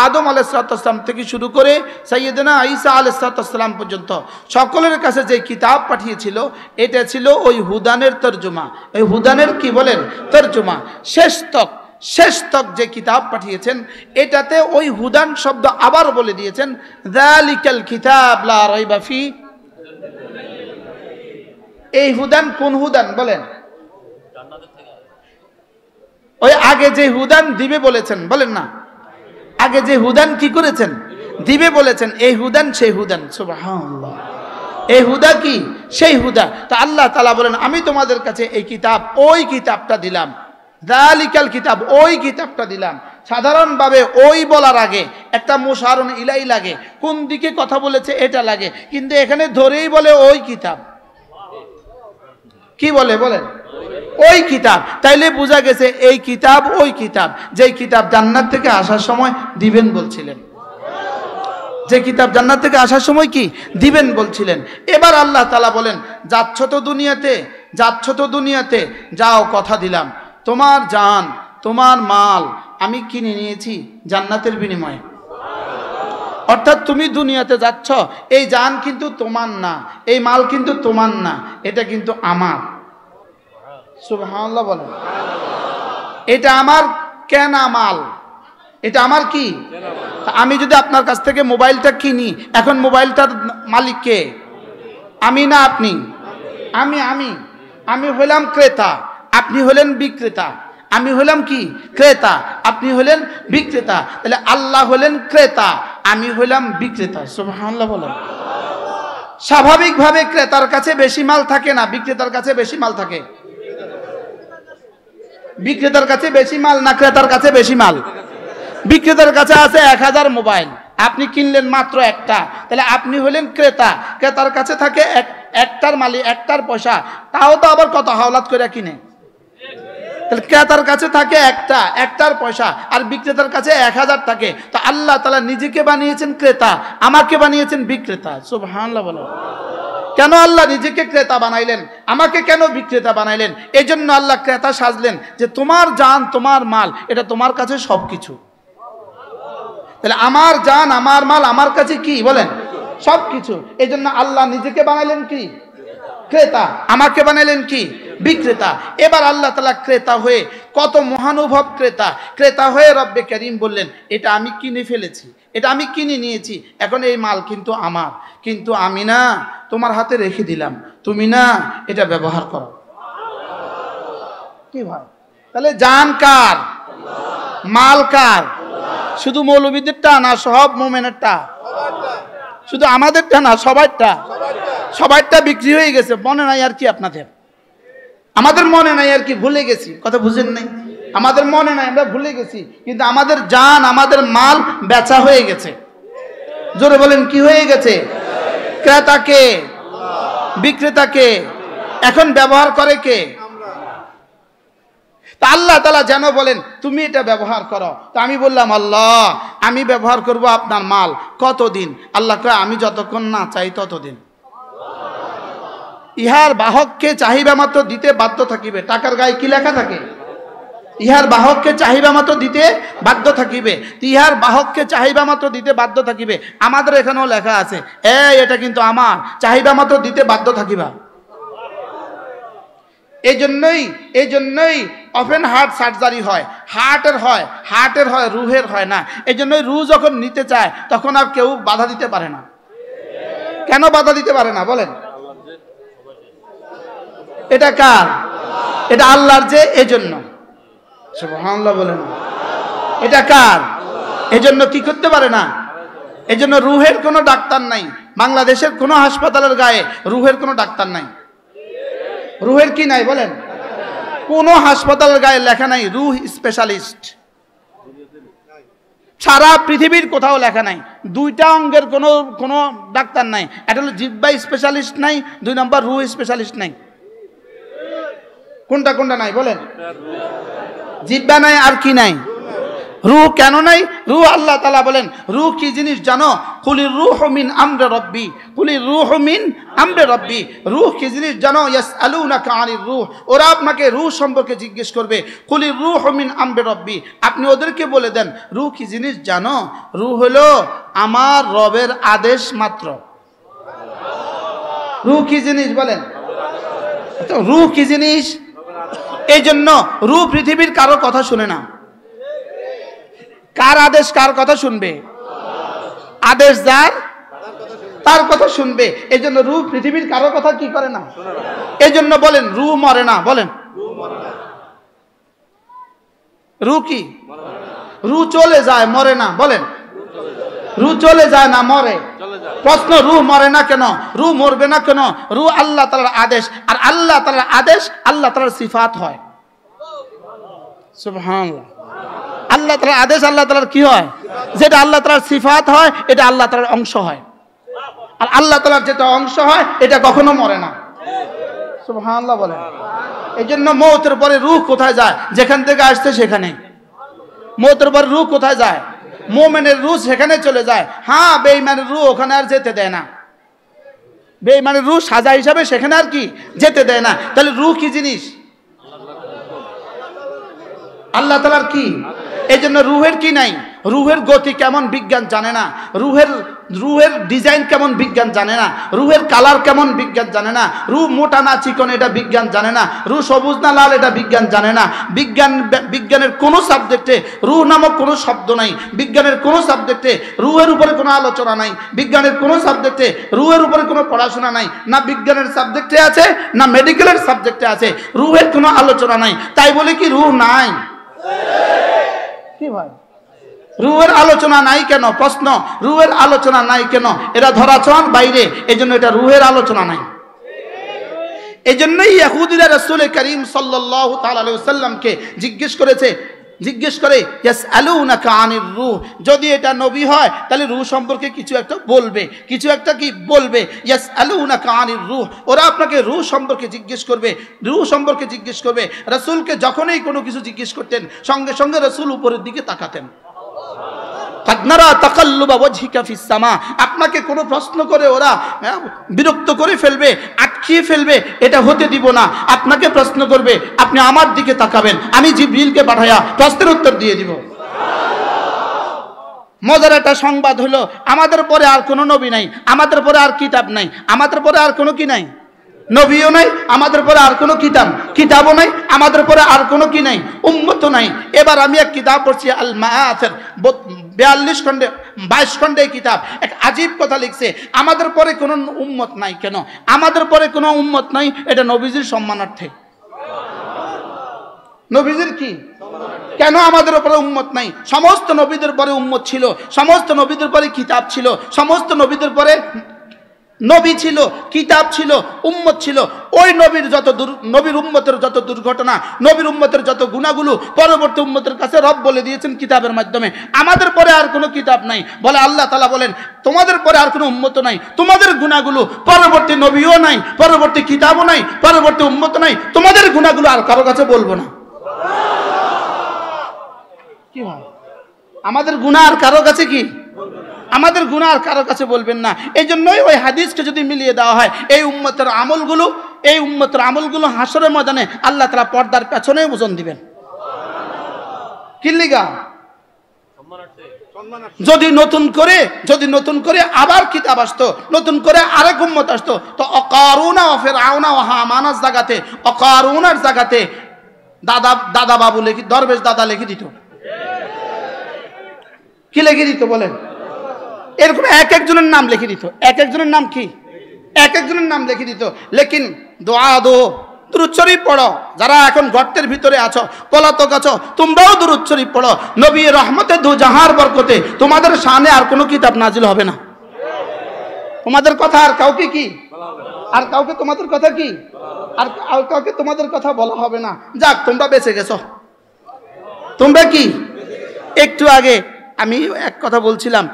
Speaker 1: আদম আলাইহিস সালাম থেকে শুরু করে সাইয়েদনা ঈসা আলাইহিস সালাম পর্যন্ত সকলের কাছে যে কিতাব পাঠিয়েছিল, এটা ছিল ওই হুদানের তরজমা। এই হুদানের কি বলেন? তরজমা। শেষ তক যে কিতাব পাঠিয়েছেন, এটাতে ওই হুদান শব্দ আবার বলে দিয়েছেন, যালিকাল কিতাব লা রাইবা ফি। এই হুদান কোন হুদান? বলেন ওই আগে যে হুদান দিবে বলেছেন, বলেন না, আগে যে হুদান কি করেছেন? দিবে বলেছেন। এই হুদান সেই হুদান। সুবহানাল্লাহ, এই হুদা কি? সেই হুদা। তো আল্লাহ তাআলা বলেন আমি তোমাদের কাছে এই কিতাব, ওই কিতাবটা দিলাম, যালিকাল কিতাব, ওই কিতাবটা দিলাম। সাধারণভাবে ওই বলার আগে একটা মুশারুন ইলাই লাগে, কোন দিকে কথা বলেছে এটা লাগে, কিন্তু এখানে ধরেই বলে ওই কিতাব। কি বলে? বলেন ওই কিতাব। তাইলে বোঝা গেছে এই কিতাব ওই কিতাব, যেই কিতাব জান্নাত থেকে আসার সময় দিবেন বলছিলেন, যে কিতাব জান্নাত থেকে আসার সময় কি দিবেন বলছিলেন। এবার আল্লাহ তাআলা বলেন যাচ্ছ তো দুনিয়াতে, যাও কথা দিলাম, তোমার জান তোমার মাল আমি কিনে নিয়েছি জান্নাতের বিনিময়ে। অর্থাৎ তুমি দুনিয়াতে যাচ্ছ, এই জান কিন্তু তোমার না, এই মাল কিন্তু তোমার না, এটা কিন্তু আমার। সুবহানাল্লাহ বলেন। এটা আমার কেনা মাল, এটা আমার কি? আমি যদি আপনার কাছ থেকে মোবাইলটা কিনি, এখন মোবাইলটার মালিক কে? আমি না আপনি? আমি হলাম ক্রেতা, আপনি হলেন বিক্রেতা। আমি হলাম কি? ক্রেতা, আপনি হলেন বিক্রেতা। তাহলে আল্লাহ হলেন ক্রেতা, আমি হলাম বিক্রেতা। সুবহানাল্লাহ বলেন। স্বাভাবিকভাবে ক্রেতার কাছে বেশি মাল থাকে না, বিক্রেতার কাছে বেশি মাল থাকে? বিক্রেতার কাছে বেশি মাল না ক্রেতার কাছে বেশি মাল? বিক্রেতার কাছে আছে 1000 মোবাইল, আপনি কিনলেন মাত্র একটা, তাহলে আপনি হলেন ক্রেতা। ক্রেতার কাছে থাকে একটার মালিক, একটার পয়সা, তাও তো আবার কত হাওলাত করে কিনে। তাহলে ক্রেতার কাছে থাকে একটার পয়সা, আর বিক্রেতার কাছে 1000 থাকে। তো আল্লাহ তাআলা নিজেকে বানিয়েছেন ক্রেতা, আমাকে বানিয়েছেন বিক্রেতা। সুবহানাল্লাহ বলো। কেন আল্লাহ নিজেকে ক্রেতা বানাইলেন, আমাকে কেন বিক্রেতা বানাইলেন? এই জন্য আল্লাহ ক্রেতা সাজলেন যে তোমার জান, তোমার মাল, এটা তোমার কাছে সবকিছু। তাহলে আমার জান, আমার মাল আমার কাছে কি বলেন? সবকিছু। এই জন্য আল্লাহ নিজেকে বানাইলেন কি? ক্রেতা। আমাকে বানাইলেন কি? বিক্রেতা। এবার আল্লাহ তাআলা ক্রেতা হয়ে, কত মহানুভব ক্রেতা হয়ে রব্বে কারীম বললেন, এটা আমি কিনে ফেলেছি, এটা আমি কিনে নিয়েছি, এখন এই মাল কিন্তু আমার, কিন্তু আমি না তোমার হাতে রেখে দিলাম, তুমি না এটা ব্যবহার করো। কি ভাই? তাহলে জান কার? মাল কার? শুধু মৌলবীদেরটা না, সব মোমেনেরটা? শুধু আমাদেরটা না, সবাইটা বিক্রি হয়ে গেছে। মনে নাই আর কি আপনাদের? আমাদের মনে নাই আর কি, ভুলে গেছি। কথা বুঝেন নাই? আমাদের মনে নাই, আমরা ভুলে গেছি, কিন্তু আমাদের জান, আমাদের মাল বেচা হয়ে গেছে। জোরে বলেন, কি হয়ে গেছে? ক্রেতাকে, বিক্রেতাকে। এখন ব্যবহার করে কে? তা আল্লাহ তাআলা যেন বলেন তুমি এটা ব্যবহার করো। তো আমি বললাম, আল্লাহ আমি ব্যবহার করব আপনার মাল কতদিন? আল্লাহ কয়, আমি যতক্ষণ না চাই ততদিন। ইহার বাহককে চাহিবা মাত্র দিতে বাধ্য থাকিবে। টাকার গায়ে কি লেখা থাকে? ইহার বাহককে চাহিবা মাত্র দিতে বাধ্য থাকিবে। ইহার বাহককে চাহিবা মাত্র দিতে বাধ্য থাকিবে। আমাদের এখানেও লেখা আছে, এটা কিন্তু আমার, চাহিবা মাত্র দিতে বাধ্য থাকিবা। এই জন্যই ওপেন হার্ট সার্জারি হয়, হার্টের হয়, রুহের হয় না। এই জন্যই রুহ যখন নিতে চায় তখন আর কেউ বাধা দিতে পারে না। কেন বাধা দিতে পারে না বলেন? এটা কার? এটা আল্লাহর। যে এজন্য সুবহানাল্লাহ বলেন, এটা কার? এজন্য কি করতে পারে না? এজন্য রুহের কোনো ডাক্তার নাই। বাংলাদেশের কোনো হাসপাতালের গায়ে রুহের কোনো ডাক্তার নাই। রুহের কি নাই বলেন? কোনো হাসপাতালের গায়ে লেখা নাই রুহ স্পেশালিস্ট। সারা পৃথিবীর কোথাও লেখা নাই। 2টা অঙ্গের কোনো ডাক্তার নাই। একটা হলো জিহ্বা স্পেশালিস্ট নাই, 2 নম্বর রুহ স্পেশালিস্ট নাই। কোনটা নাই বলেন? জিহ্বা নাই, আর কি নাই? রূহ কেন নাই? রূহ আল্লাহ তাআলা বলেন, রূহ কি জিনিস জানো? কুলির রূহু মিন আমরি রাব্বি, কুলির রূহু মিন আমরি রাব্বি। রূহ কি জিনিস জানো? ইয়াসআলুনাকা আনির রূহ, ওরা আপনাকে রূহ সম্পর্কে জিজ্ঞেস করবে। কুলির রূহু মিন আমরি রাব্বি, আপনি ওদেরকে বলে দেন রূহ কি জিনিস জানো? রূহ হলো আমার রবের আদেশ মাত্র। রূহ কি জিনিস বলেন? রূহ কি জিনিস? এই জন্য রূহ পৃথিবীর কারো কথা শুনে না। কার আদেশ কার কথা শুনবে? আদেশ যার তার কথা শুনবে। এই জন্য রূহ পৃথিবীর কারো কথা কি করে না। এই জন্য বলেন রূহ মরে না। বলেন রূহ কি? রূহ চলে যায়, মরে না। বলেন রূহ চলে যায় না, মরে। প্রশ্ন, রূহ মরে না কেন? রূহ মরবে না কেন? রূহ আল্লাহ তাআলার আদেশ, আর আল্লাহ তাআলার আদেশ আল্লাহ তাআলার সিফাত হয়। সুবহানাল্লাহ। আল্লাহ তাআলার আদেশ আল্লাহ তাআলার কি হয়? যেটা আল্লাহ তাআলার সিফাত হয়, এটা আল্লাহ তাআলার অংশ হয়। আর আল্লাহ তাআলার যেটা অংশ হয়, এটা কখনো মরে না। সুবহানাল্লাহ বলেন। এই জন্য মওতের পরে রূহ কোথায় যায়? যেখান থেকে আসছে সেখানে। মওতের পরে রূহ কোথায় যায়? মুমিনের রূহ সেখানে চলে যায়। হ্যাঁ, বেঈমানের রূহ ওখানে আর যেতে দেয় না। বেঈমানের রূহ সাজা হিসাবে সেখানে আর কি যেতে দেয় না। তাহলে রূহ কি জিনিস? আল্লাহ তাআলার কি? এই জন্য রুহের কি নাই? রুহের গতি কেমন বিজ্ঞান জানে না। রুহের ডিজাইন কেমন বিজ্ঞান জানে না। রুহের কালার কেমন বিজ্ঞান জানে না। রুহ মোটা না চিকন এটা বিজ্ঞান জানে না। রুহ সবুজ না লাল এটা বিজ্ঞান জানে না। বিজ্ঞানের কোনো সাবজেক্টে রুহ নামক কোনো শব্দ নাই। বিজ্ঞানের কোনো সাবজেক্টে রুহের উপরে কোনো আলোচনা নাই। বিজ্ঞানের কোনো সাবজেক্টে রুহের উপরে কোনো পড়াশোনা নাই। না বিজ্ঞানের সাবজেক্টে আছে, না মেডিকেলের সাবজেক্টে আছে। রুহের কোনো আলোচনা নাই। তাই বলে কি রুহ নাই? কি ভাই, রুহের আলোচনা নাই কেন? প্রশ্ন, রুহের আলোচনা নাই কেন? এটা ধরাছোঁয়ার বাইরে, এই জন্য এটা রুহের আলোচনা নাই। এই জন্যই ইহুদীরা রাসূল করিম সাল্লাল্লাহু তাআলা আলাইহি ওয়াসাল্লামকে জিজ্ঞেস করেছে, জিজ্ঞেস করে ইয়াসআলুনাকা আনির রূহ, যদি এটা নবী হয় তাহলে রূহ সম্পর্কে কিছু একটা বলবে, কিছু একটা কি বলবে। ইয়াসআলুনাকা আনির রূহ, ওরা আপনাকে রূহ সম্পর্কে জিজ্ঞেস করবে, রূহ সম্পর্কে জিজ্ঞেস করবে। রাসূলকে যখনই কোনো কিছু জিজ্ঞেস করতেন সঙ্গে সঙ্গে রাসূল উপরের দিকে তাকাতেন। কাদনারা তাকাল্লুবা ওয়াজহিকা ফিস সামা, আপনাকে কোনো প্রশ্ন করে ওরা বিরক্ত করে ফেলবে, আটকিয়ে ফেলবে, এটা হতে দিব না। আপনাকে প্রশ্ন করবে, আপনি আমার দিকে তাকাবেন, আমি জিবরিলকে পাঠায়া প্রশ্নের উত্তর দিয়ে দিব। মজার একটা সংবাদ হলো, আমাদের পরে আর কোনো নবী নাই, আমাদের পরে আর কিতাব নাই, আমাদের পরে আর কোনো কি নাই, নবীও নাই, আমাদের পরে আর কোনো কিতাবও নাই, আমাদের পরে আর কোনো কি নাই, উম্মতও নাই। এবার আমি এক কিতাব পড়ছি আল মাআসির 42 খণ্ডে 22 খণ্ডে কিতাব, এক আজীব কথা লিখছে, আমাদের পরে কোনো উম্মত নাই। কেন আমাদের পরে কোনো উম্মত নাই? এটা নবীজির সম্মানার্থে। নবীজির কি? কেন আমাদের উপরে উম্মত নাই? সমস্ত নবীদের পরে উম্মত ছিল, সমস্ত নবীদের পরে কিতাব ছিল, সমস্ত নবীদের পরে নবী ছিল, কিতাব ছিল, উম্মত ছিল। ওই নবীর উম্মতের যত দুর্ঘটনা, নবীর উম্মতের যত গুনাহগুলো পরবর্তী উম্মতের কাছে রব বলে দিয়েছেন কিতাবের মাধ্যমে। আমাদের পরে আর কোনো কিতাব নাই, বলে আল্লাহ তাআলা বলেন তোমাদের পরে আর কোনো উম্মত নাই, তোমাদের গুনাহগুলো পরবর্তী নবীও নাই, পরবর্তী কিতাবও নাই, পরবর্তী উম্মত নাই, তোমাদের গুনাহগুলো আর কারো কাছে বলবো না। কি হয়? আমাদের গুনাহ আর কারো কাছে কি? আমাদের গুনাহ আর কারো কাছে বলবেন না। এই জন্যই ওই হাদিসকে যদি মিলিয়ে দেওয়া হয়, এই উম্মতের আমলগুলো হাসরের ময়দানে আল্লাহ তাআলা পর্দার পেছনে ওজন দিবেন। কি লিগা? যদি নতুন করে আবার কিতাব আসতো, নতুন করে আরেক উম্মত আসতো, তো অকারুনা ও ফিরআউনা ও হামানার জায়গাতে, অকারুনার জায়গাতে দাদা বাবু লিখি, দরবেশ দাদা লিখে দিত। কি লিখে দিত বলেন? এরকম এক একজনের নাম লিখে দিত। এক একজনের নাম কি? এক একজনের নাম লিখে দিত। লেকিন দুরূদ শরীফ পড়ো, যারা এখন গর্তের ভিতরে আছো, পলাতক আছো, তোমরাও দুরূদ শরীফ পড়ো। নবী রহমতে দু জাহার বরকতে তোমাদের শানে আর কোনো কিতাব নাজিল হবে না। তোমাদের কথা আর কাউকে কি, আর কাউকে তোমাদের কথা কি, আর কাউকে তোমাদের কথা বলা হবে না। যাক, তোমরা বেঁচে গেছো। তোমরা কি? একটু আগে আমি এক কথা বলছিলাম,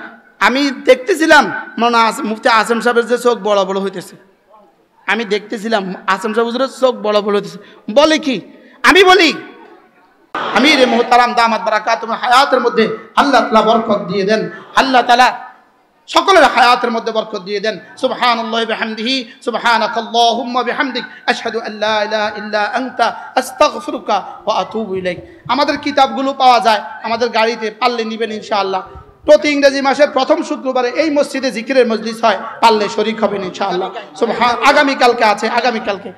Speaker 1: আমি দেখতেছিলাম মুফতি আসেম সাহেবের যে চোখ বড় বড় হইতেছে, আমি দেখতেছিলাম আসেম সাহেব হুজুরের চোখ বড় বড় হইতেছে। বলে কি? আমি বলি আমির মুহতারাম দামাত বারাকাতুহুম হায়াতের মধ্যে আল্লাহ তাআলা বরকত দিয়ে দেন, আল্লাহ তাআলা সকলের হায়াতের মধ্যে বরকত দিয়ে দেন। সুবহানাল্লাহি বিহামদিহি, সুবহানাকাল্লাহুম্মা বিহামদিক, আশহাদু আল্লা ইলাহা ইল্লা আনতা, আস্তাগফিরুকা ওয়া আতুবু ইলাইক। আমাদের কিতাবগুলো পাওয়া যায় আমাদের গাড়িতে, পারলে নেবেন ইনশাআল্লাহ। প্রতি ইংরেজি মাসের প্রথম শুক্রবারে এই মসজিদে জিকিরের মজলিস হয়, পারলে শরীক হবেন ইনশাআল্লাহ। আগামীকালকে আছে, আগামীকালকে।